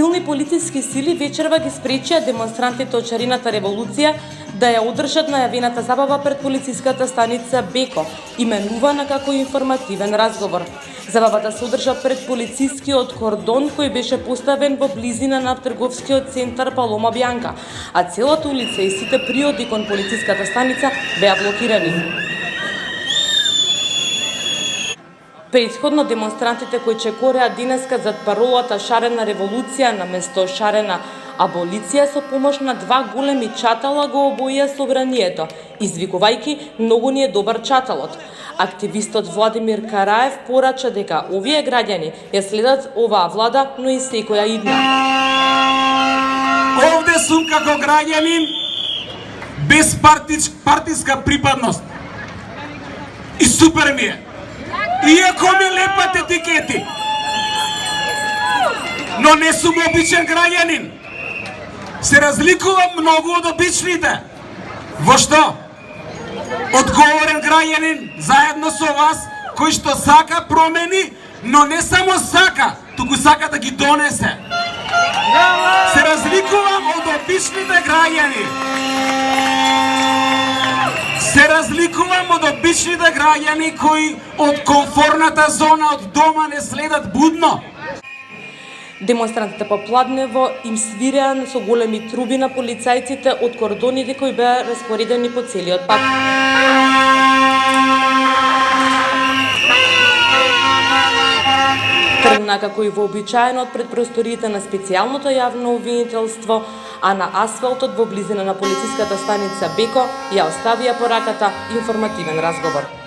Силни полициски сили вечерва ги спречија демонстрантите од шарената револуција да ја одржат најавената забава пред полициската станица Беко, именувана како информативен разговор. Забавата се одржа пред полицискиот кордон кој беше поставен во близина на трговскиот центар Палома Бјанка, а целата улица и сите приоди кон полициската станица беа блокирани. Претходно демонстрантите кои чекореа денеска зад паролата шарена револуција наместо шарена аболиција со помош на два големи чатала го обоија собранието, извикувајќи многу ни е добар чаталот. Активистот Владимир Караев порача дека овие граѓани ја следат оваа влада, но и секоја идна. Овде сум како граѓанин без партиска припадност. И супер ми е. Иако ми лепат етикети. Но не сум обичен граѓанин. Се разликувам многу од обичните. Во што? Одговорен граѓанин заедно со вас, кој што сака промени, но не само сака, туку сака да ги донесе. Се разликувам од обичните граѓани. Се разликувам од обичните граѓани кои од комфорната зона од дома не следат будно. Демонстрантите попладнево им свиреа со големи труби на полицајците од кордоните кои беа распоредени по целиот пат. Тргна како и вообичаено пред просториите на специјалното јавно обвинителство, а на асфалтот во близина на полициската станица Беко ја оставија пораката информативен разговор.